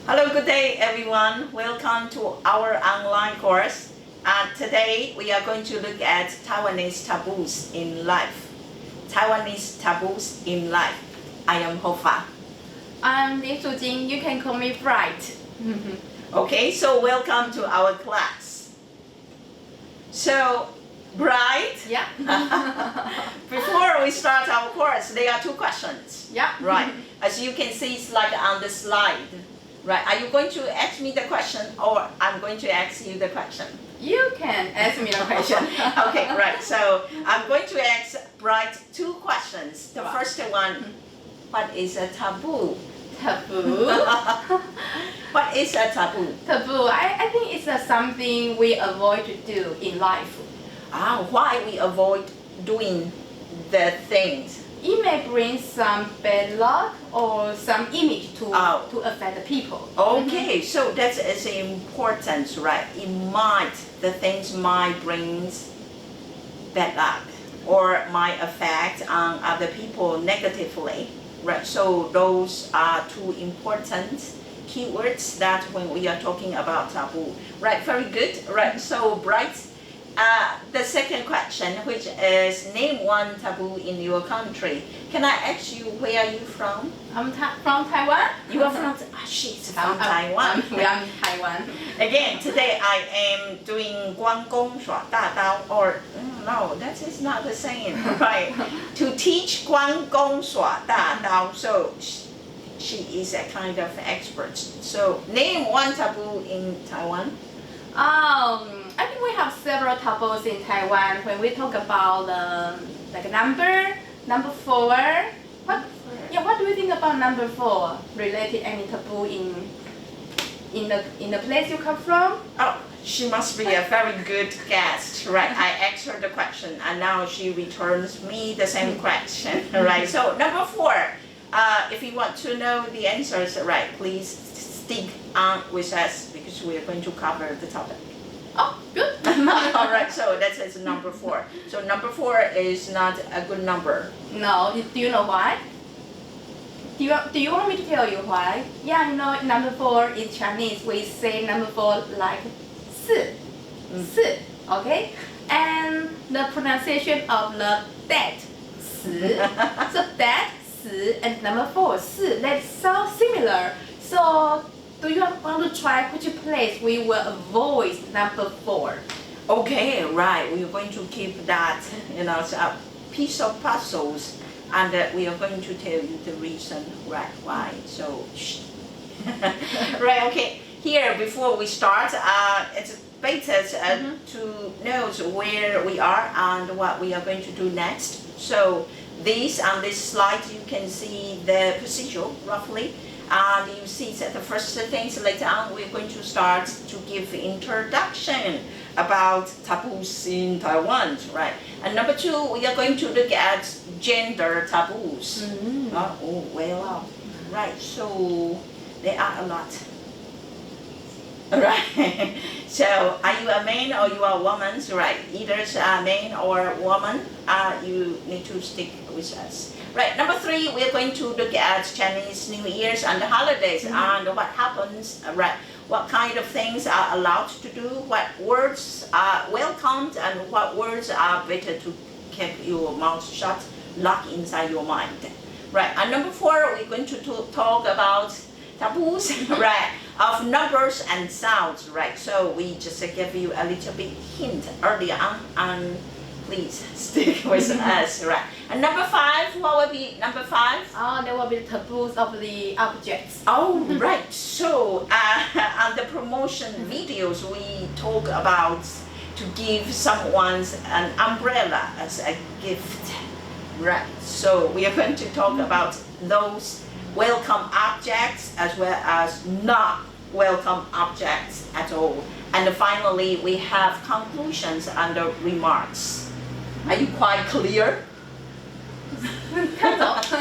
Hello, good day everyone. Welcome to our online course. Today we are going to look at Taiwanese taboos in life. Taiwanese taboos in life. I am Hofa. I'm Li Jing. You can call me Bright. Okay, so welcome to our class. So, Bright, Yeah. before we start our course, there are two questions. Yeah. Right. As you can see, it's like on the slide. Right. Are you going to ask me the question or I'm going to ask you the question? You can ask me the question. Okay, right. So I'm going to ask Bright two questions. The first one, what is a taboo? Taboo. What is a taboo? Taboo. I think it's something we avoid to do in life. Why we avoid doing the things? It may bring some bad luck or some image to affect the people. Okay, so that is important, right? The things might bring bad luck or might affect other people negatively, right? So those are two important keywords that when we are talking about taboo, right? Very good, right? So Bright. The second question, which is name one taboo in your country. Can I ask you where are you from? I'm from Taiwan. You are from she's from Taiwan. We are in Taiwan. Again, today I am doing 关公耍大刀 or no, that is not the same, right? To teach 关公耍大刀. So she is a kind of expert. So name one taboo in Taiwan. I think we have several taboos in Taiwan. When we talk about like number 4. What do you think about number 4? Related any taboo in the place you come from? Oh, she must be a very good guest, right? I asked her the question and now she returns me the same question, right? So number 4, if you want to know the answers, right, please stick on with us because we are going to cover the topic. Oh, good. All right, so that is number 4. So number 4 is not a good number. No, do you know why? Do you want me to tell you why? Yeah, you know, number 4 in Chinese, we say number 4 like 4, okay? And the pronunciation of the that, 死. So that, 死, and number 4, 4, that sounds similar. So, do you want to try which place we will avoid number 4? Okay, right. We are going to keep that, it's a piece of puzzles, and we are going to tell you the reason, right? Why? So, right. Okay. Here, before we start, it's better to know where we are and what we are going to do next. So, on this slide, you can see the procedure roughly. And you see that the first things later on we're going to start to give introduction about taboos in Taiwan, right? And number 2, we are going to look at gender taboos. Right, so there are a lot. Right, so are you a man or you are a woman? Right, either a man or a woman, you need to stick with us. Right, number 3, we are going to look at Chinese New Year's and the holidays and what happens, right? What kind of things are allowed to do, what words are welcomed and what words are better to keep your mouth shut, lock inside your mind. Right, and number 4, we're going to talk about taboos, right, of numbers and sounds, right? So we just give you a little bit hint earlier on and please stick with us, right? And number 5, what will be number 5? Oh, there will be taboos of the objects. Oh, right. So on the promotion videos, we talk about to give someone an umbrella as a gift, right? So we are going to talk about those welcome objects as well as not welcome objects at all. And finally, we have conclusions and remarks. Are you quite clear? Kind of.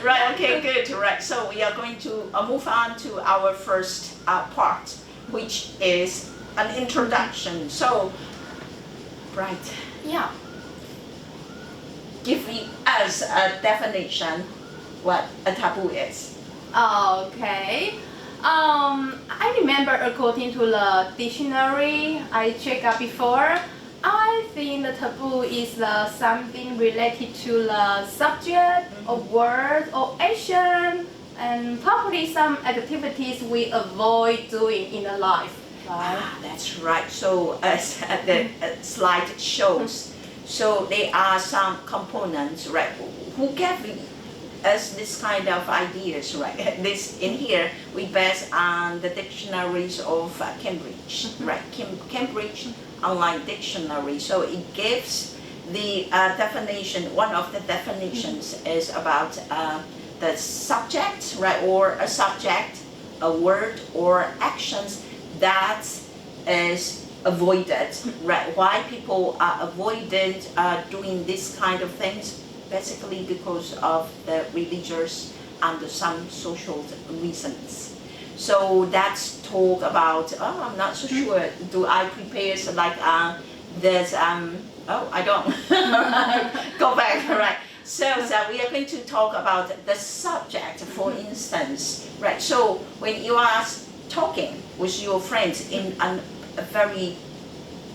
Right, okay, good, right. So we are going to move on to our first part, which is an introduction. So, Bright. Yeah. Give us a definition what a taboo is. Okay. I remember according to the dictionary I checked out before, I think the taboo is something related to the subject or word or action and probably some activities we avoid doing in the life. Right? That's right. So as the slide shows, so there are some components, right? Who gave us this kind of ideas, right? This in here we base on the dictionaries of Cambridge, right? Cambridge Online Dictionary. So it gives the definition. One of the definitions is about the subject, right, or a subject, a word, or actions that is avoided, right? Why people are avoided doing this kind of things? Basically because of the religious and some social reasons. So that's talk about, I'm not so sure, do I prepare so like there's, I don't, go back, right. So we are going to talk about the subject, for instance, right. So when you are talking with your friends in a very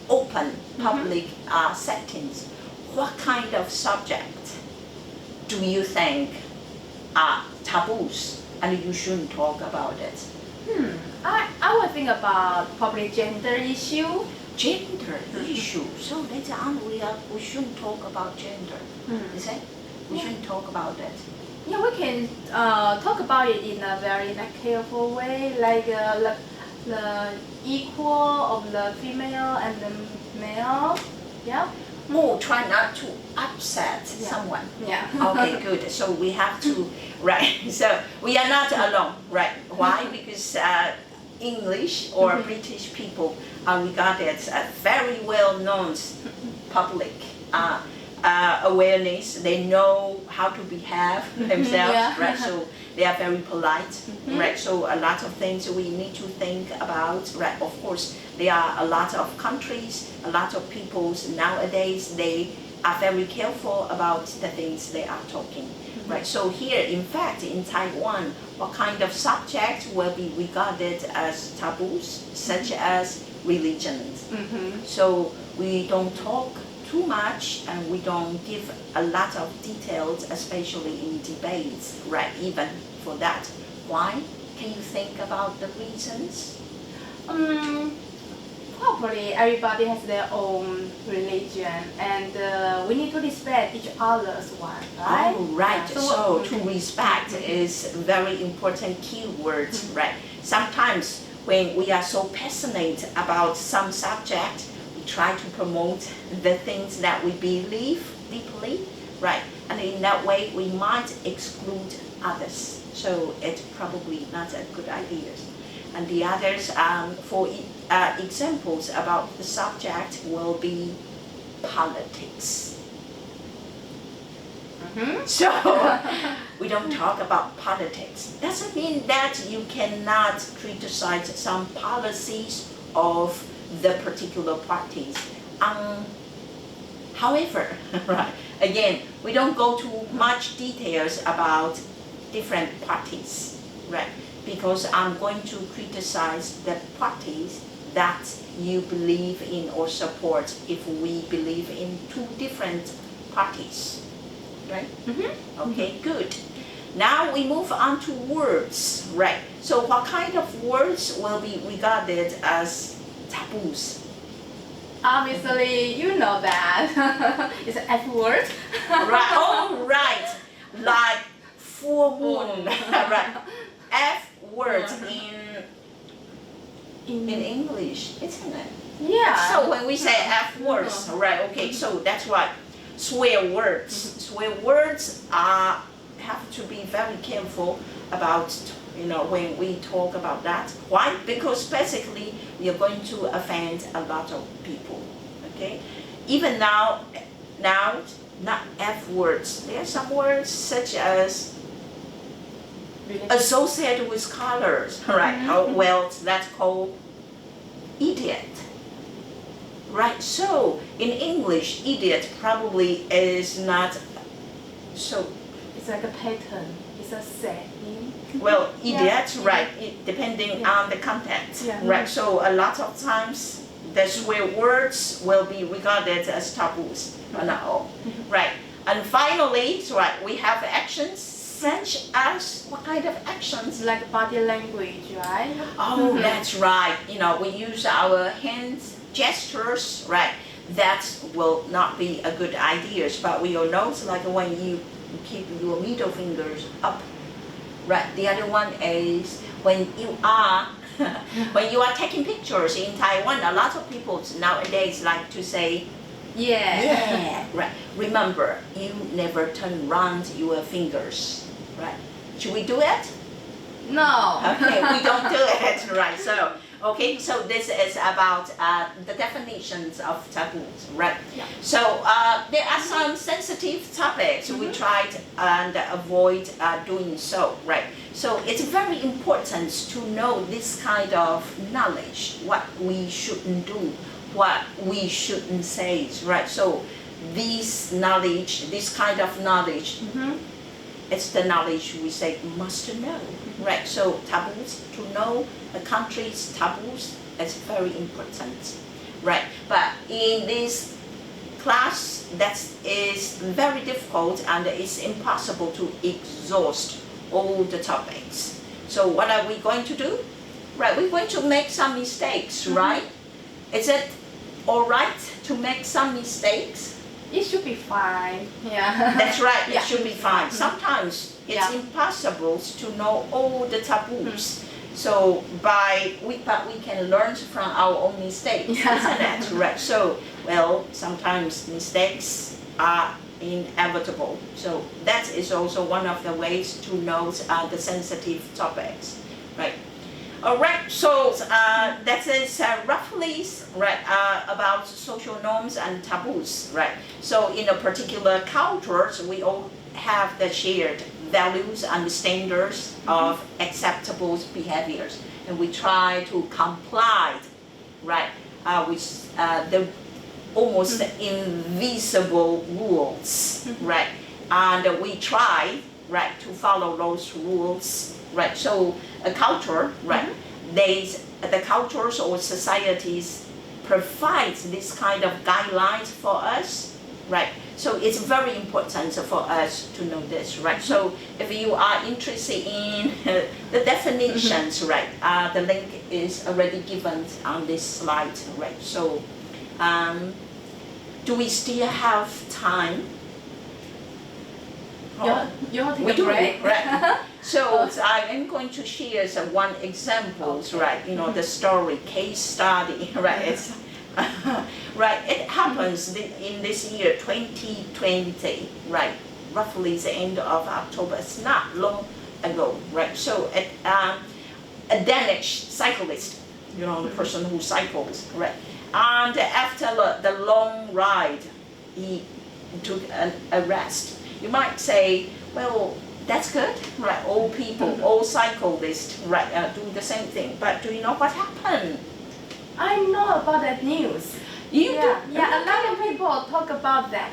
open public settings, what kind of subject do you think are taboos and you shouldn't talk about it? I would think about probably gender issue. Gender issue. So later on we shouldn't talk about gender. Is it? We shouldn't talk about it. Yeah, we can talk about it in a very careful way, like the equal of the female and the male. Yeah. More try not to upset someone. Yeah. Okay, good. So we have to, right. So we are not alone, right? Why? Because English or British people are regarded as very well-known public awareness. They know how to behave themselves, right? So they are very polite, right? So a lot of things we need to think about, right? Of course, there are a lot of countries, a lot of peoples nowadays, they are very careful about the things they are talking, right? So here, in fact, in Taiwan, what kind of subject will be regarded as taboos, such as religions. So we don't talk too much and we don't give a lot of details, especially in debates, right? Even for that. Why? Can you think about the reasons? Probably everybody has their own religion and we need to respect each other's one, right? Oh, right. Yeah. So to respect is very important keyword, right? Sometimes when we are so passionate about some subject, we try to promote the things that we believe deeply, right? And in that way, we might exclude others. So it's probably not a good idea. And the others, for examples about the subject, will be politics. So we don't talk about politics. Doesn't mean that you cannot criticize some policies of the particular parties. However, right, again, we don't go to much details about different parties, right? Because I'm going to criticize the parties that you believe in or support if we believe in two different parties, right? Okay, good. Now we move on to words, right? So what kind of words will be regarded as taboos? Obviously, you know that. It's an F word. Right, oh right, like full moon, right? F words in English, isn't it? Yeah. So when we say F words, right, okay, so that's what swear words. Swear words have to be very careful about, when we talk about that. Why? Because basically we are going to offend a lot of people, okay? Even now, not F words. There are some words such as associated with colors, right? Well, that's called idiot, right? So in English, idiot probably is not so. It's like a pattern. It's a saying. Well, Yeah. idiot, right? Depending on the content, Yeah. right? So a lot of times the swear words will be regarded as taboos, not all, right? And finally, right, we have actions such as what kind of actions? Like body language, right? Oh, that's right. You know, we use our hands gestures, right? That will not be a good idea. But we all know, like when you keep your middle fingers up, right? The other one is when you are when you are taking pictures in Taiwan. A lot of people nowadays like to say, yeah, right. Remember, you never turn around your fingers, right? Should we do it? No. Okay, we don't do it, right? So, okay, so this is about the definitions of taboos, right? Yeah. So there are some sensitive topics we tried and avoid doing so, right? So it's very important to know this kind of knowledge, what we shouldn't do, what we shouldn't say, right? So this knowledge, this kind of knowledge, it's the knowledge we say must know, right? So taboos, to know a country's taboos, is very important, right? But in this class, that is very difficult and it's impossible to exhaust all the topics. So what are we going to do? Right, we're going to make some mistakes, right? Is it all right to make some mistakes? It should be fine. Yeah. That's right, Yeah. it should be fine. Sometimes it's Yeah. impossible to know all the taboos. So but we can learn from our own mistakes, isn't it? Right. So well, sometimes mistakes are inevitable. So that is also one of the ways to know the sensitive topics, right? All right, so that is roughly right about social norms and taboos, right? So in a particular cultures, we all have the shared values and standards of acceptable behaviors, and we try to comply, right, with the almost invisible rules, right? And we try, right, to follow those rules, right? So a culture, right? The cultures or societies provides this kind of guidelines for us, right? So it's very important for us to know this, right? So if you are interested in the definitions, right? The link is already given on this slide, right? So do we still have time? You want to We take a do, break? right? So I am going to share one example, right? You know, the story, case study, right? It's right. It happens in this year, 2020, right? Roughly the end of October. It's not long ago, right? So a Danish cyclist, you know, the person who cycles, right? And after the long ride, he took a rest. You might say, well, that's good, right? All people, all cyclists, right, do the same thing. But do you know what happened? I know about that news. You Yeah, do? yeah. A lot of people talk about that.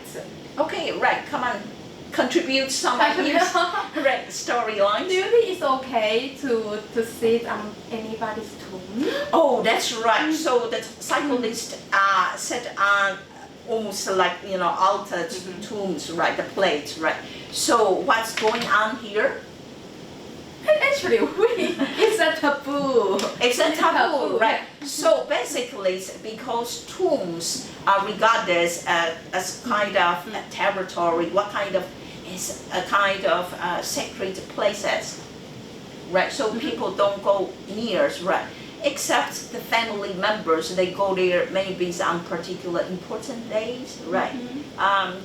Okay, right. Come on, contribute some ideas, right? Storylines. Do you think it's okay to sit on anybody's tomb? Oh, that's right. So the cyclists sit on almost like, you know, altered tombs, right? The plates, right? So what's going on here? Actually, it's a taboo. It's a taboo, right? So basically, it's because tombs are regarded as kind of a territory. What kind of is a kind of sacred places, right? So people don't go near, right? Except the family members, they go there maybe on particular important days, right?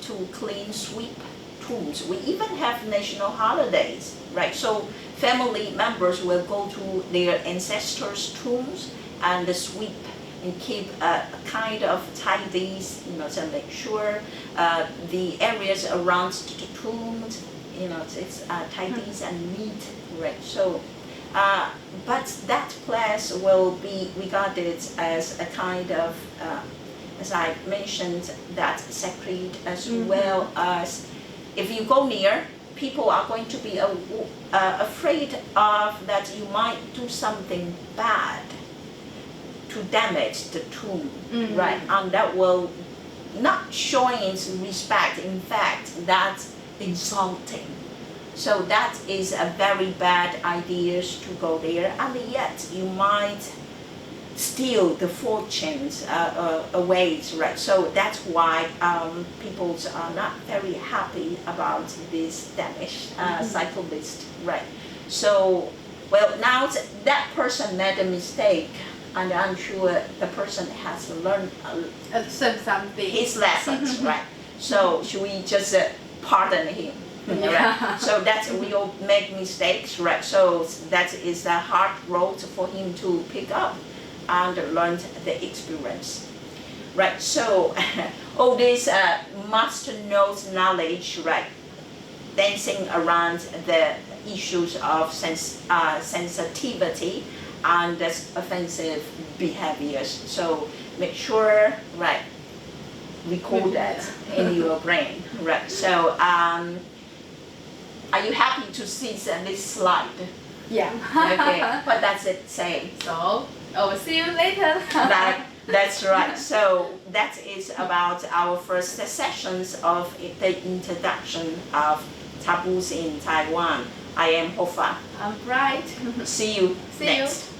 To clean, sweep tombs. We even have national holidays, right? So family members will go to their ancestors' tombs and sweep and keep a kind of tidies, you know, to make sure the areas around the tombs, you know, it's tidies and neat, right? So. But that place will be regarded as a kind of, as I mentioned, that sacred as well as if you go near, people are going to be afraid of that you might do something bad to damage the tomb, right? And that will not showing respect. In fact, that's insulting. So that is a very bad idea to go there, and yet you might steal the fortunes away, right? So that's why people are not very happy about this Danish cyclist, right? So, well, now that person made a mistake, and I'm sure the person has learned something. his lessons, right? So should we just pardon him? Right? So that we all make mistakes, right? So that is a hard road for him to pick up and learn the experience, right? So all this must know knowledge, right? Dancing around the issues of sensitivity and offensive behaviors. So make sure, right, record that in your brain, right? So are you happy to see this slide? Yeah. Okay, what does it say? So, see you later. That's right. So that is about our first sessions of the introduction of taboos in Taiwan. I am Hofa. I'm Bright. See you next.